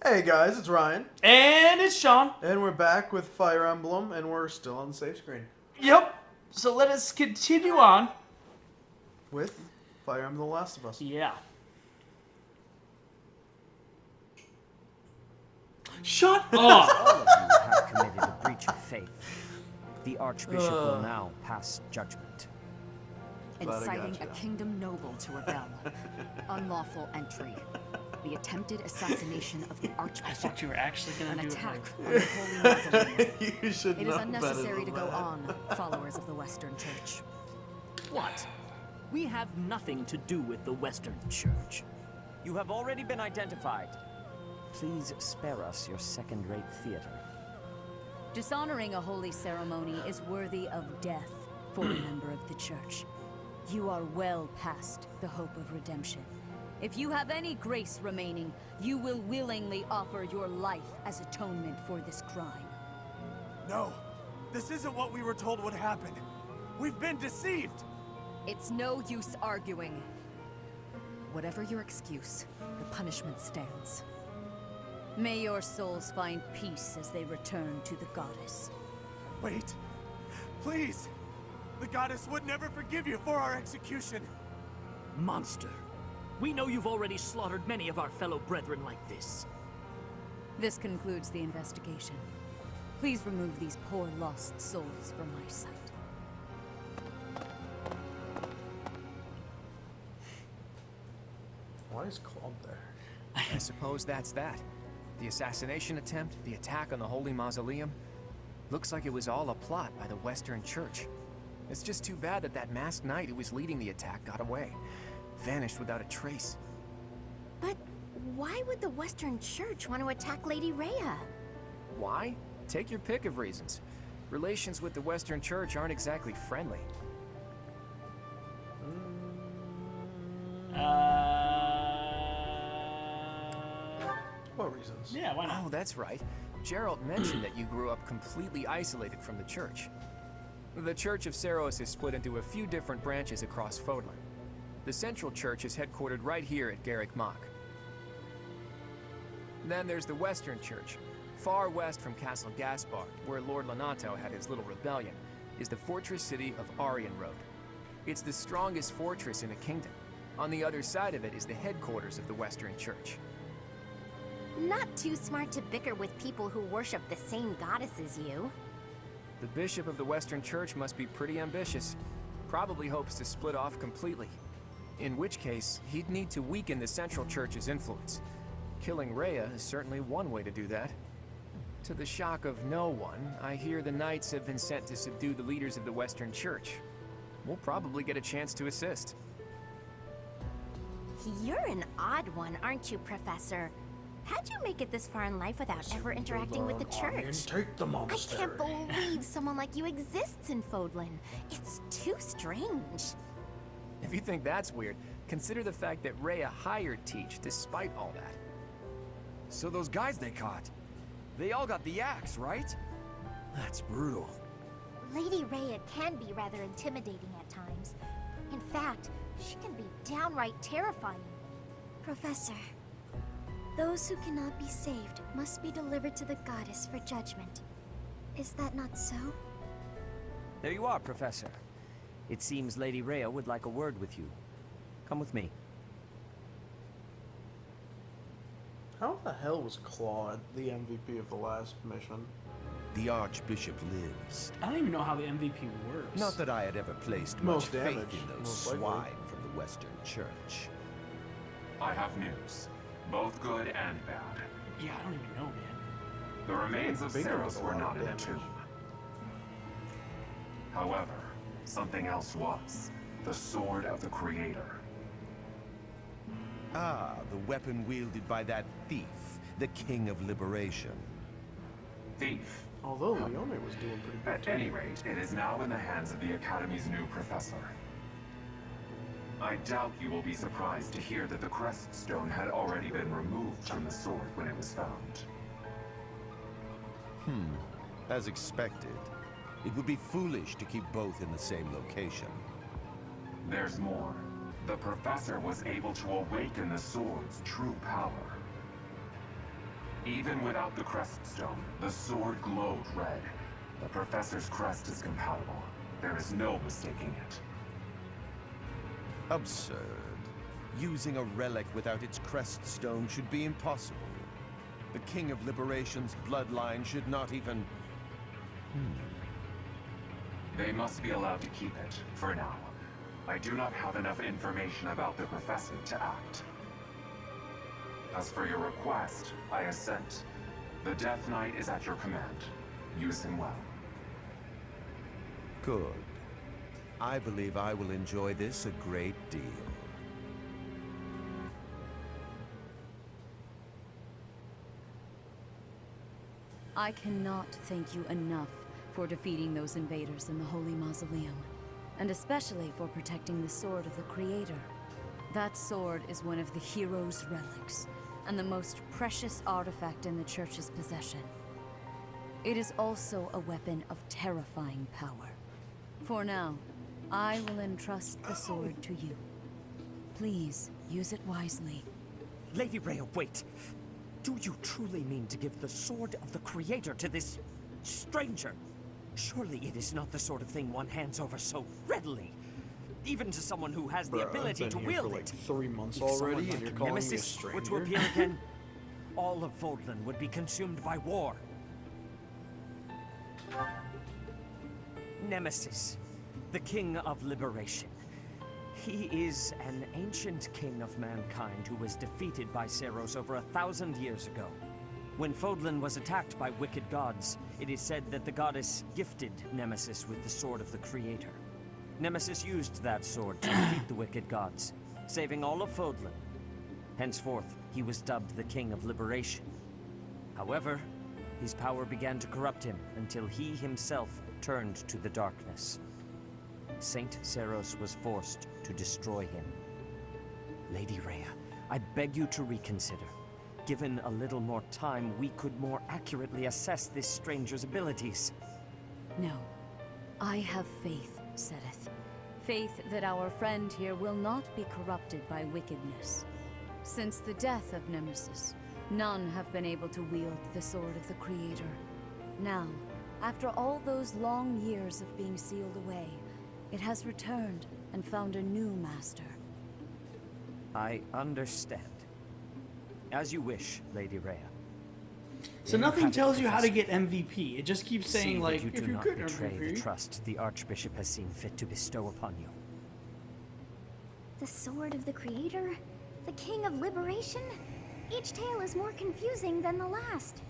Hey guys, it's Ryan. And it's Sean. And we're back with Fire Emblem, and we're still on the save screen. Yep. So let us continue on. With Fire Emblem The Last of Us. Yeah. Shut up! All of you have committed a breach of faith. The Archbishop will now pass judgment. Inciting gotcha. a kingdom noble to rebel. Unlawful entry. The attempted assassination of the I Archbishop. thought you were actually An going to do attack it. on the Holy Mausoleum. You should It know is better unnecessary to than go that. on, followers of the Western Church. What? We have nothing to do with the Western Church. You have already been identified. Please spare us your second-rate theater. Dishonoring a holy ceremony is worthy of death for a member of the Church. You are well past the hope of redemption. If you have any grace remaining, you will willingly offer your life as atonement for this crime. No, this isn't what we were told would happen. We've been deceived. It's no use arguing. Whatever your excuse, the punishment stands. May your souls find peace as they return to the goddess. Wait, please. The goddess would never forgive you for our execution. Monster. We know you've already slaughtered many of our fellow brethren like this. This concludes the investigation. Please remove these poor lost souls from my sight. Why is Claude there? I suppose that's that. The assassination attempt, the attack on the Holy Mausoleum. Looks like it was all a plot by the Western Church. It's just too bad that that masked knight who was leading the attack got away. Vanished without a trace. But why would the Western Church want to attack Lady Rhea? Why? Take your pick of reasons. Relations with the Western Church aren't exactly friendly. What reasons? Yeah, why not? Oh, that's right. Gerald mentioned that you grew up completely isolated from the church. The Church of Seros is split into a few different branches across Fodlan. The Central Church is headquartered right here at Garrick Mach. Then there's the Western Church. Far west from Castle Gaspard, where Lord Lonato had his little rebellion, is the fortress city of Arianrode. It's the strongest fortress in the kingdom. On the other side of it is the headquarters of the Western Church. Not too smart to bicker with people who worship the same goddess as you. The bishop of the Western Church must be pretty ambitious. Probably hopes to split off completely. In which case, he'd need to weaken the Central Church's influence. Killing Rhea is certainly one way to do that. To the shock of no one, I hear the Knights have been sent to subdue the leaders of the Western Church. We'll probably get a chance to assist. You're an odd one, aren't you, Professor? How'd you make it this far in life without ever interacting with the church? Take the I monastery. can't believe someone like you exists in Fodlan. It's too strange. If you think that's weird, consider the fact that Rhea hired Teach despite all that. So those guys they caught, they all got the axe, right? That's brutal. Lady Rhea can be rather intimidating at times. In fact, she can be downright terrifying. Professor, those who cannot be saved must be delivered to the goddess for judgment. Is that not so? There you are, Professor. It seems Lady Rhea would like a word with you. Come with me. How the hell was Claude the MVP of the last mission? The Archbishop lives. I don't even know how the MVP works. Not that I had ever placed Most much damage, faith in those most likely. swine from the Western Church. I have news, both good and bad. Yeah, I don't even know, man. The remains of Bingo Seros does a were lot not of in the damage. tomb. However, something else was. The Sword of the Creator. Ah, the weapon wielded by that thief, the King of Liberation. Thief. Although Leone was doing pretty good At too. any rate, it is now in the hands of the Academy's new professor. I doubt you will be surprised to hear that the crest stone had already been removed from the sword when it was found. As expected. It would be foolish to keep both in the same location. There's more. The professor was able to awaken the sword's true power. Even without the crest stone, the sword glowed red. The Professor's crest is compatible. There is no mistaking it. Absurd. Using a relic without its crest stone should be impossible. The King of Liberation's bloodline should not even... They must be allowed to keep it, for now. I do not have enough information about the Professor to act. As for your request, I assent. The Death Knight is at your command. Use him well. Good. I believe I will enjoy this a great deal. I cannot thank you enough for defeating those invaders in the Holy Mausoleum, and especially for protecting the Sword of the Creator. That sword is one of the hero's relics, and the most precious artifact in the Church's possession. It is also a weapon of terrifying power. For now, I will entrust the sword to you. Please, use it wisely. Lady Rhea, wait. Do you truly mean to give the Sword of the Creator to this stranger? Surely it is not the sort of thing one hands over so readily. Even to someone who has the ability to wield like it. 3 months If already, someone and you're like calling me a Nemesis were to stranger? appear again, all of Fodlan would be consumed by war. Nemesis, the King of Liberation. He is an ancient king of mankind who was defeated by Seros over 1,000 years ago. When Fodlan was attacked by wicked gods, it is said that the goddess gifted Nemesis with the Sword of the Creator. Nemesis used that sword to defeat the wicked gods, saving all of Fodlan. Henceforth, he was dubbed the King of Liberation. However, his power began to corrupt him until he himself turned to the darkness. Saint Seros was forced to destroy him. Lady Rhea, I beg you to reconsider. Given a little more time, we could more accurately assess this stranger's abilities. No. I have faith, Seteth. Faith that our friend here will not be corrupted by wickedness. Since the death of Nemesis, none have been able to wield the Sword of the Creator. Now, after all those long years of being sealed away, it has returned and found a new master. I understand. As you wish, Lady Rhea. So nothing tells you how to get MVP. It just keeps See saying, that like, you if do you not could betray MVP. the trust the Archbishop has seen fit to bestow upon you. The Sword of the Creator? The King of Liberation? Each tale is more confusing than the last.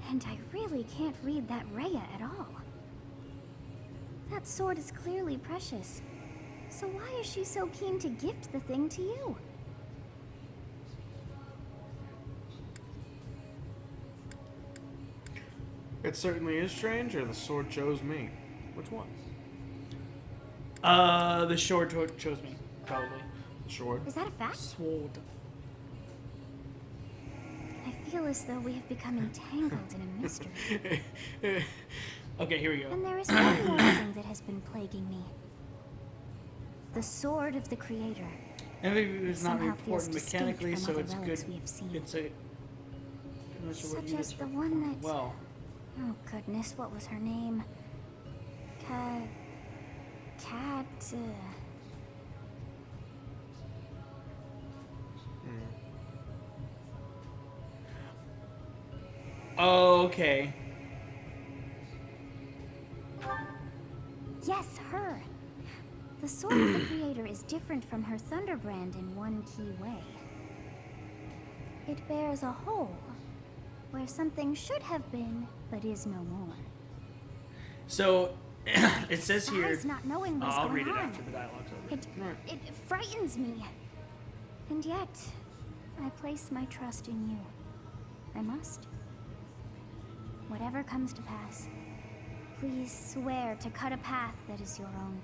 And I really can't read that Rhea at all. That sword is clearly precious. So why is she so keen to gift the thing to you? It certainly is strange, or the sword chose me. Which one? The sword chose me, probably. The sword. Is that a fact? Sword. I feel as though we have become entangled in a mystery. Okay, here we go. And there is one more thing that has been plaguing me. The Sword of the Creator. MVP is not Somehow feels important distinct mechanically, from so other it's relics good. we have seen. It's a... Such as the one that... Well, Oh goodness, what was her name? okay. Yes, her. The Sword of the Creator is different from her Thunderbrand in one key way. It bears a hole, where something should have been, but is no more. So, it says here... Besides not knowing what's I'll going read it on. after the dialogue's over. It frightens me. And yet, I place my trust in you. I must. Whatever comes to pass, please swear to cut a path that is your own.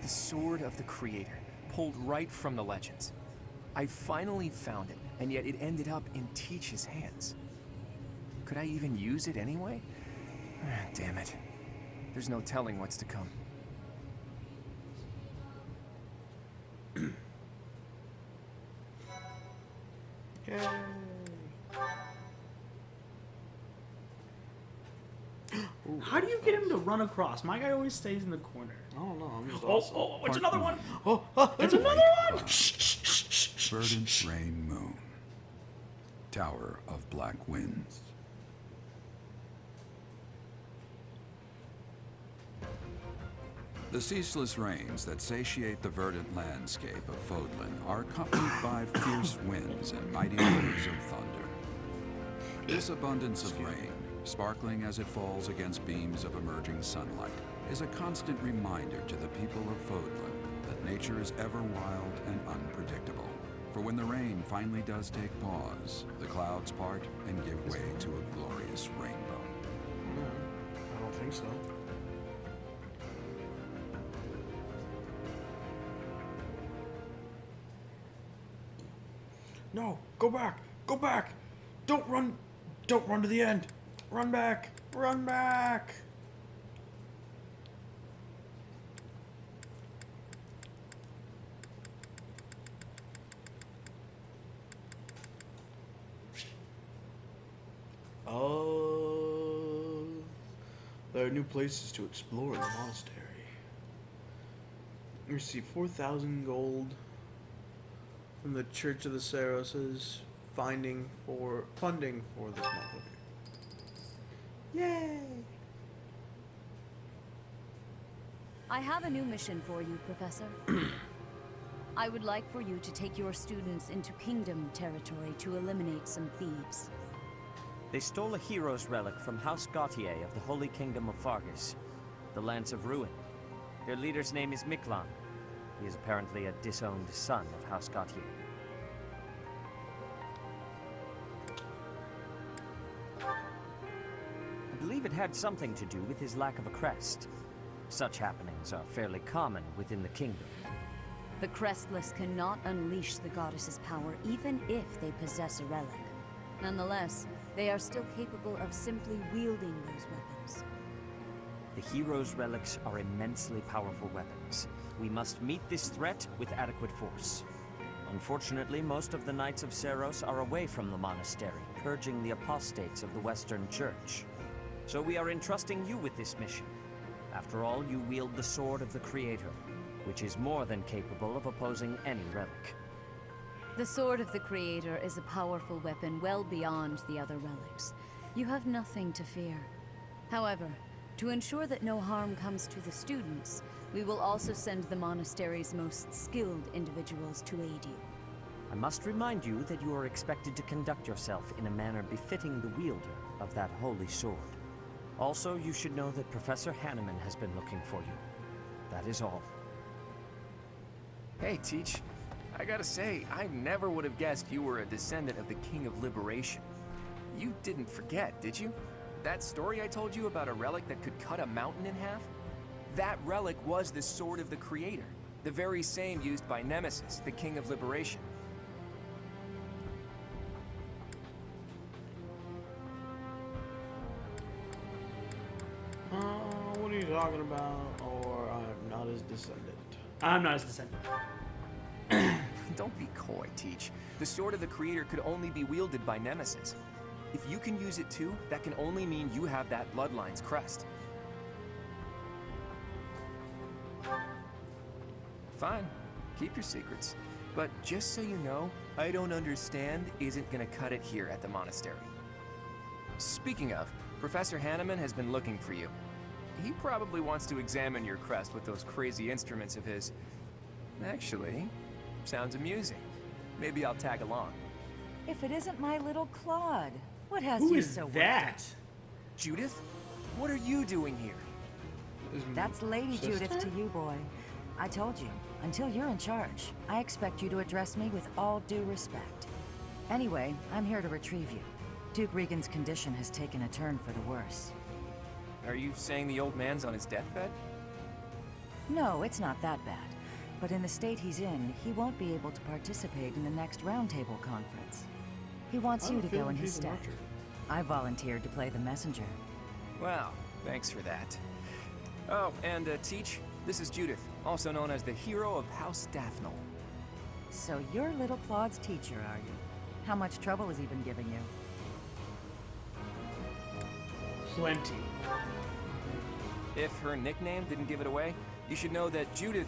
The Sword of the Creator, pulled right from the legends. I finally found it, and yet it ended up in Teach's hands. Could I even use it anyway? Damn it. There's no telling what's to come. Yay. How do you get him to run across? My guy always stays in the corner. I don't know. I'm just Oh, it's another one. It's another one. Verdant Rain Moon. Tower of Black Winds. The ceaseless rains that satiate the verdant landscape of Fodlan are accompanied by fierce winds and mighty waves of thunder. This abundance of rain, sparkling as it falls against beams of emerging sunlight, is a constant reminder to the people of Fodlan that nature is ever wild and unpredictable. For when the rain finally does take pause, the clouds part and give way to a glorious rainbow. I don't think so. No, go back! Go back! Don't run to the end! Run back! Run back! Oh, there are new places to explore in the monastery. You receive 4,000 gold from the Church of the Saroses, funding for this motherfucker. Yay! I have a new mission for you, Professor. I would like for you to take your students into Kingdom territory to eliminate some thieves. They stole a hero's relic from House Gautier of the Holy Kingdom of Fargus, the Lance of Ruin. Their leader's name is Miklan. He is apparently a disowned son of House Gautier. I believe it had something to do with his lack of a crest. Such happenings are fairly common within the kingdom. The Crestless cannot unleash the goddess's power even if they possess a relic. Nonetheless, they are still capable of simply wielding those weapons. The hero's relics are immensely powerful weapons. We must meet this threat with adequate force. Unfortunately, most of the Knights of Seiros are away from the monastery, purging the apostates of the Western Church. So we are entrusting you with this mission. After all, you wield the Sword of the Creator, which is more than capable of opposing any relic. The Sword of the Creator is a powerful weapon well beyond the other relics. You have nothing to fear. However, to ensure that no harm comes to the students, we will also send the monastery's most skilled individuals to aid you. I must remind you that you are expected to conduct yourself in a manner befitting the wielder of that holy sword. Also, you should know that Professor Hanneman has been looking for you. That is all. Hey, Teach. I gotta say, I never would have guessed you were a descendant of the King of Liberation. You didn't forget, did you? That story I told you about a relic that could cut a mountain in half? That relic was the Sword of the Creator, the very same used by Nemesis, the King of Liberation. What are you talking about? Or I'm not his descendant. I'm not his descendant. Don't be coy, Teach. The Sword of the Creator could only be wielded by Nemesis. If you can use it too, that can only mean you have that bloodline's crest. Fine, keep your secrets. But just so you know, I don't understand isn't gonna cut it here at the monastery. Speaking of, Professor Hanneman has been looking for you. He probably wants to examine your crest with those crazy instruments of his. Actually, sounds amusing. Maybe I'll tag along. If it isn't my little Claude, what has Who you is so worked that? up? Judith? What are you doing here? That's Lady Judith to you, boy. I told you, until you're in charge, I expect you to address me with all due respect. Anyway, I'm here to retrieve you. Duke Regan's condition has taken a turn for the worse. Are you saying the old man's on his deathbed? No, it's not that bad. But in the state he's in, he won't be able to participate in the next Roundtable conference. He wants you to go in his stead. I volunteered to play the messenger. Wow, thanks for that. Oh, and Teach, this is Judith, also known as the hero of House Dathnal. So you're little Claude's teacher, are you? How much trouble has he been giving you? Plenty. If her nickname didn't give it away, you should know that Judith,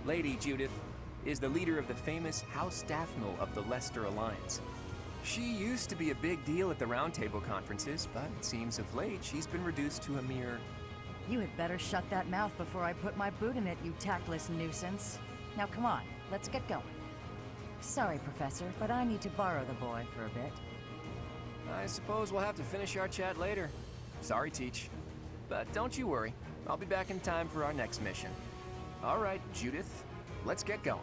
Lady Judith, is the leader of the famous House Daphne of the Leicester Alliance. She used to be a big deal at the Round Table conferences, but it seems of late she's been reduced to a mere... You had better shut that mouth before I put my boot in it, you tactless nuisance. Now come on, let's get going. Sorry, Professor, but I need to borrow the boy for a bit. I suppose we'll have to finish our chat later. Sorry, Teach. But don't you worry, I'll be back in time for our next mission. All right, Judith, let's get going.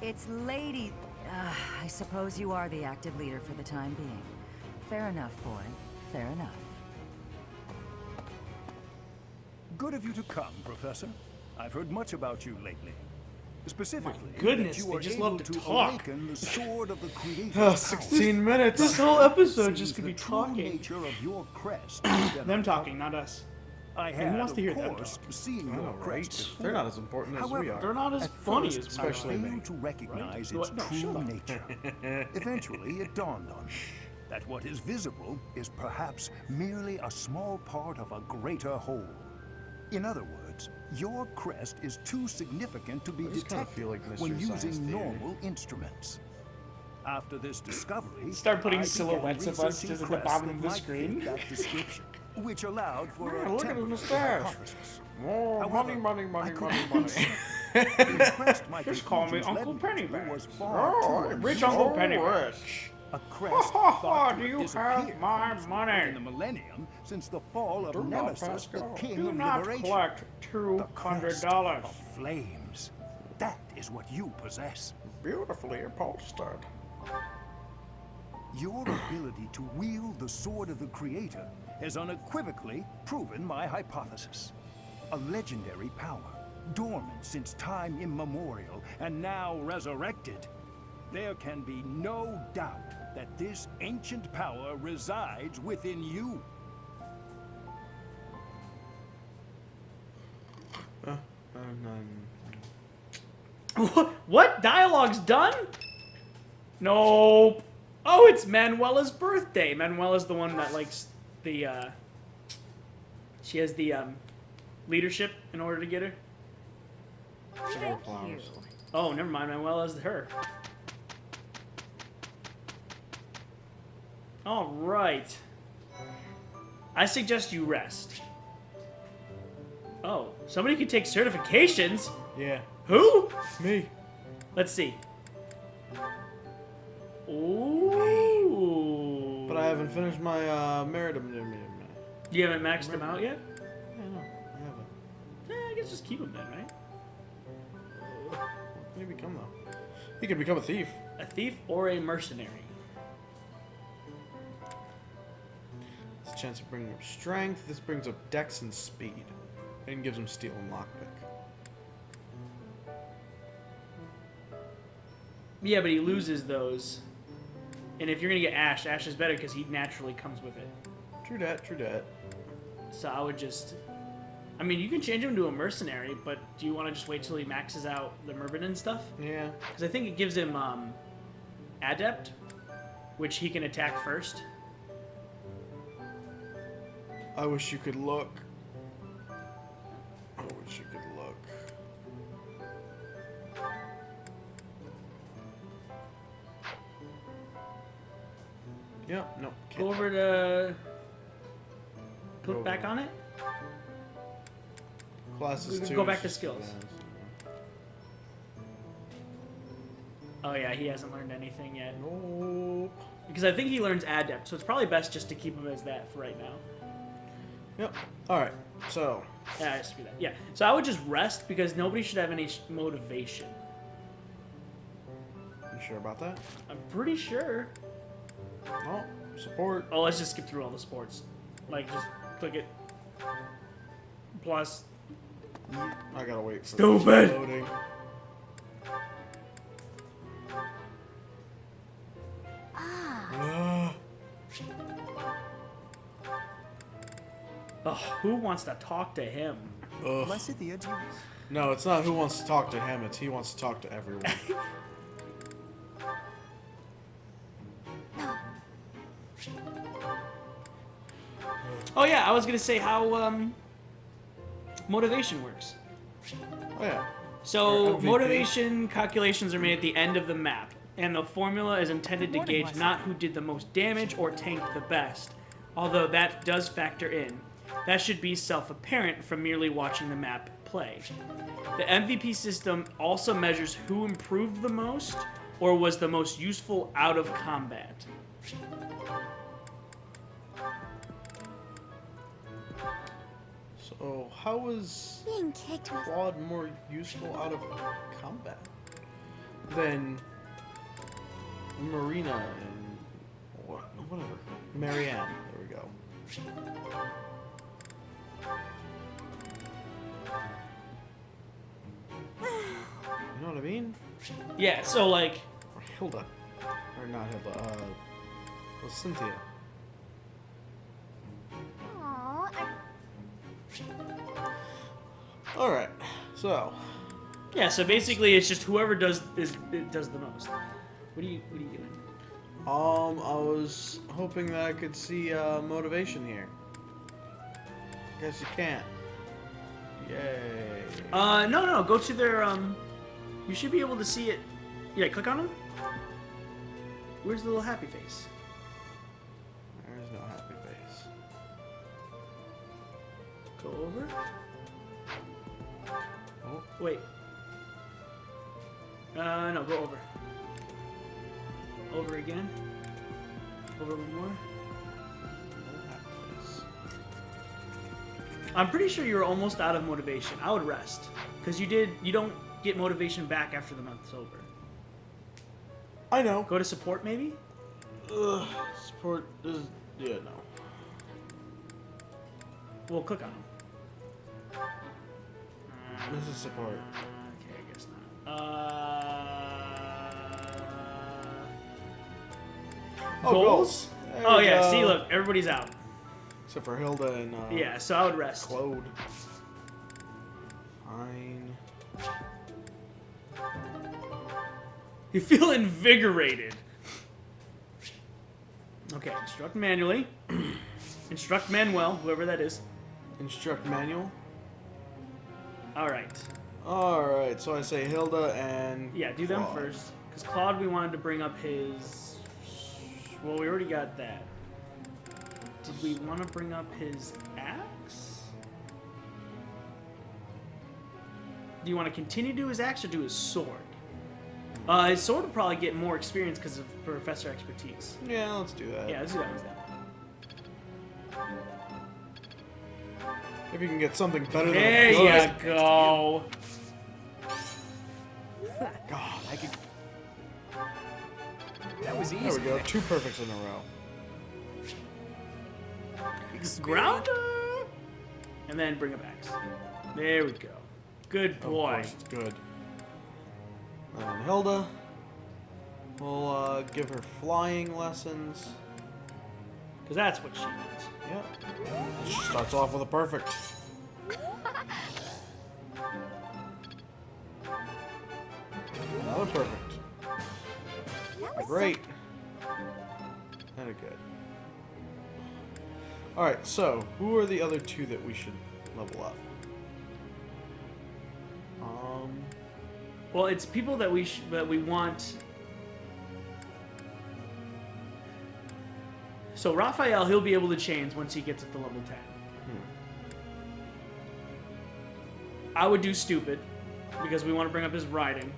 It's Lady... I suppose you are the active leader for the time being. Fair enough, boy. Fair enough. Good of you to come, Professor. I've heard much about you lately. Specifically, goodness, that you they are just able love to to talk. awaken the sword of the Creator. 16 minutes. This whole episode just could the be true talking. nature of your crest. has been Them talking, not us. I And who had, wants to hear of them course, talk? seen I know, your right? crest before. They're not as important as we However, are. They're not as at funny first, as especially I me. failed to recognize Right? its No, true shut up. nature. Eventually, it dawned on me that what is visible is perhaps merely a small part of a greater whole. In other words, your crest is too significant to be I just kinda detected feel like when Mystery Science using Theater. normal instruments. After this discovery, Start putting I began silhouettes of us researching just at the crests bottom that of the might screen. fit that description, which allowed for Man, a look at his temporary mustache. hypothesis. More However, money, I money, couldn't money, be money. certain. The crest my Just call me conclusions Uncle led me to Pennybags. was far Oh, too Rich unusual. Uncle so Pennybags. rich. A crest Ha, ha, thought to do you disappeared have my from this money? world in the millennium since the fall of Do not Nemesis, the pass go. king Do of not liberation. collect The crest $200. of flames. That is what you possess. Beautifully upholstered. Your ability to wield the sword of the Creator has unequivocally proven my hypothesis. A legendary power, dormant since time immemorial, and now resurrected. There can be no doubt that this ancient power resides within you. What? Dialogue's done? Nope. Oh, it's Manuela's birthday. Manuela's the one that likes the, she has the, leadership in order to get her. Thank you. Oh, never mind. Manuela's her. All right. I suggest you rest. Oh, somebody can take certifications? Yeah, Who? me. Let's see. Ooh. But I haven't finished my Meritum. You haven't maxed them out yet? No, I haven't. I guess just keep them then, right? What can he become though? He could become a thief. A thief or a mercenary. It's a chance of bringing up strength. This brings up dex and speed. And gives him steel and lockpick. Yeah, but he loses those. And if you're gonna get Ash, Ash is better because he naturally comes with it. True dat, true dat. So I would just... I mean, you can change him to a mercenary, but do you want to just wait till he maxes out the Myrmidon stuff? Yeah. Because I think it gives him Adept, which he can attack first. I wish you could look. I wish you could look. Yeah, no. Go over to... Click Go back over. on it? Classes We can 2. go is back to just skills. advanced. Oh yeah, he hasn't learned anything yet. Nope. Because I think he learns Adept, so it's probably best just to keep him as that for right now. Yep. Alright, so. Yeah, I screw that. Yeah, so I would just rest because nobody should have any motivation. You sure about that? I'm pretty sure. Oh, support. Oh, let's just skip through all the sports. Like, just click it. Plus. I gotta wait for Stupid! this loading. Oh, who wants to talk to him? Ugh. Lysithea, do you... No, it's not who wants to talk to him, it's he wants to talk to everyone. Oh yeah, I was gonna say how motivation works. Oh yeah. So Or MVP. motivation calculations are made at the end of the map, and the formula is intended to gauge not who did the most damage or tanked the best, although that does factor in. That should be self-apparent from merely watching the map play. The MVP system also measures who improved the most or was the most useful out of combat. So how was Being kicked with Claude more useful out of combat than Marina and whatever? Marianne. There we go. You know what I mean? Yeah, so like, Or Hilda. Or not Hilda, well, Cynthia. Aw, Alright, so. yeah, so basically it's just whoever does does the most. What are you doing? I was hoping that I could see motivation here. Guess you can't. Yay. No, go to their you should be able to see it. Yeah, click on him. Where's the little happy face? There's no happy face. Go over. Oh. Wait. No, go over. Over again. Over one more. No happy face. I'm pretty sure you're almost out of motivation. I would rest. Because you don't get motivation back after the month's over. I know. Go to support maybe? Ugh, support is... Yeah, no. Well, click on him. This is support. Okay, I guess not. Goals? There Oh we yeah, go. see, look, everybody's out. Except for Hilda and, Yeah, so I would rest. Claude. Fine. You feel invigorated. Okay, instruct manually. Instruct Manuel, whoever that is. Instruct manual. Alright. Alright, so I say Hilda and... Yeah, do them Claude. first. Because Claude, we wanted to bring up his... Well, we already got that. Did we want to bring up his axe? Do you want to continue to do his axe or do his sword? His sword will probably get more experience because of Professor Expertise. Yeah, let's do that. Yeah, let's do that with that. If you can get something better than There a good. you go. God, I could... That was easy. There we go, 2 perfects in a row. Grounder! And then bring it back. There we go. Good boy. Of course, it's good. And Hilda, we'll give her flying lessons. Because that's what she needs. Yep. She starts off with a perfect. Another perfect. Great. And a good. Alright, so, who are the other 2 that we should level up? Well, it's people that we want. So Raphael, he'll be able to change once he gets at the level 10. I would do stupid because we want to bring up his riding.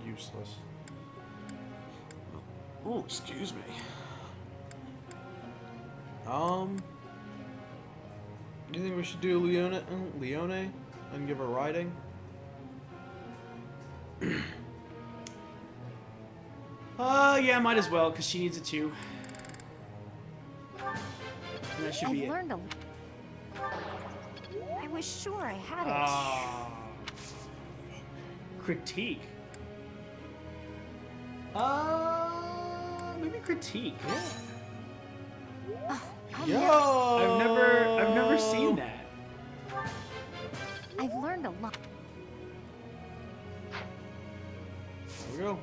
Useless. Oh, excuse me. Do you think we should do Leone and give her riding? Yeah, might as well, because she needs it too. And that should be I've it. learned a... I was sure I had it. Critique. Maybe critique. Yo! I've never seen that. I've learned a lot. There we go.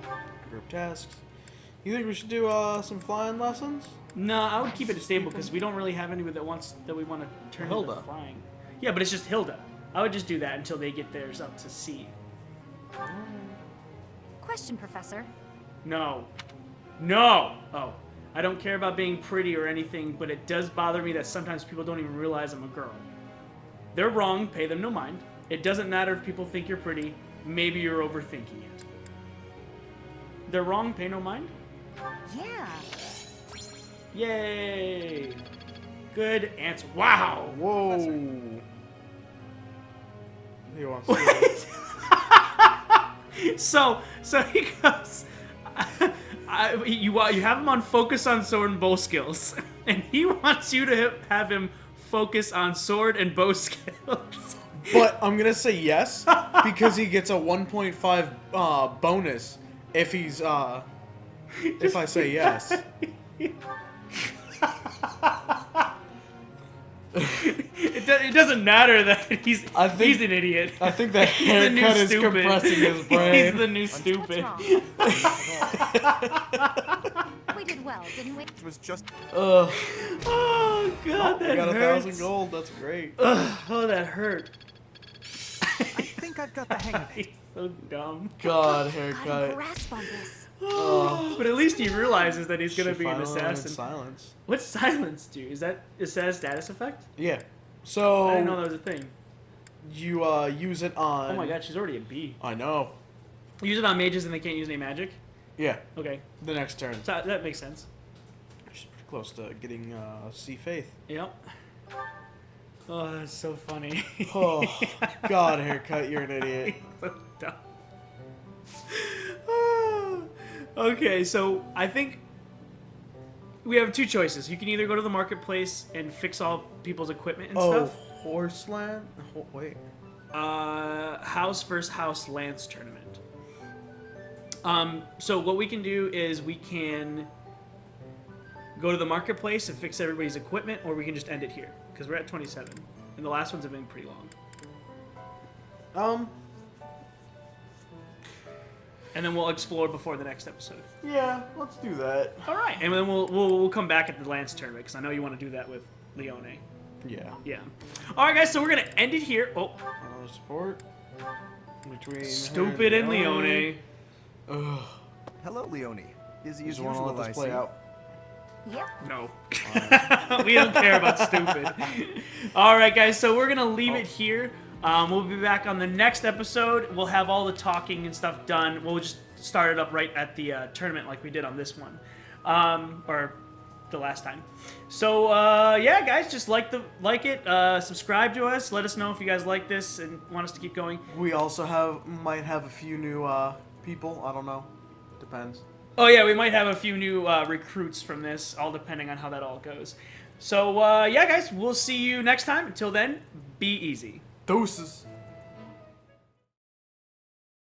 Give her tasks. You think we should do some flying lessons? No, I would keep it stable because we don't really have anybody that we want to turn into Hilda. flying. Yeah, but it's just Hilda. I would just do that until they get theirs up to C. Question, Professor. No. No! Oh. I don't care about being pretty or anything, but it does bother me that sometimes people don't even realize I'm a girl. They're wrong, pay them no mind. It doesn't matter if people think you're pretty, maybe you're overthinking it. They're wrong, pay no mind? Yeah. Yay! Good answer. Wow! Whoa. Professor. He wants to So he goes. You have him on focus on sword and bow skills, and he wants you to have him focus on sword and bow skills. But I'm gonna say yes because he gets a 1.5 bonus if he's if I say yes. It doesn't matter that he's an idiot. I think that He's the new haircut is stupid. compressing his brain. He's the new stupid. We did well, didn't we? It was just... Oh god, that I got hurts. 1,000 gold. That's great. Oh, that hurt. I think I've got the hang of it. He's so dumb. God, Got a haircut. grasp on this. But at least he realizes that he's gonna She be an finally learned assassin. silence. What's silence do? Is that a status effect? Yeah. So I didn't know that was a thing. you use it on. Oh my god, she's already a B. I know. Use it on mages and they can't use any magic? Yeah. Okay. The next turn. So that makes sense. She's pretty close to getting C Faith. Yep. Oh, that's so funny. Oh, God, haircut, you're an idiot. So dumb. Okay, so I think we have two choices. You can either go to the marketplace and fix all people's equipment and stuff. Horseland? Wait. House versus house lance tournament. So what we can do is we can go to the marketplace and fix everybody's equipment, or we can just end it here because we're at 27, and the last ones have been pretty long. And then we'll explore before the next episode. Yeah, let's do that. All right, and then we'll come back at the Lance tournament because I know you want to do that with Leone. Yeah. Yeah. All right, guys. So we're gonna end it here. Oh, support between stupid and Leone. Ugh. Hello, Leone. Busy as Just want to usual, let I this play see. out. Yep. No. We don't care about stupid. All right, guys. So we're gonna leave it here. We'll be back on the next episode. We'll have all the talking and stuff done. We'll just start it up right at the tournament like we did on this one, or the last time. So yeah, guys, just like it. Subscribe to us. Let us know if you guys like this and want us to keep going. We also might have a few new people. I don't know. Depends. Oh yeah, we might have a few new recruits from this, all depending on how that all goes. So yeah, guys, we'll see you next time. Until then, be easy. Doses.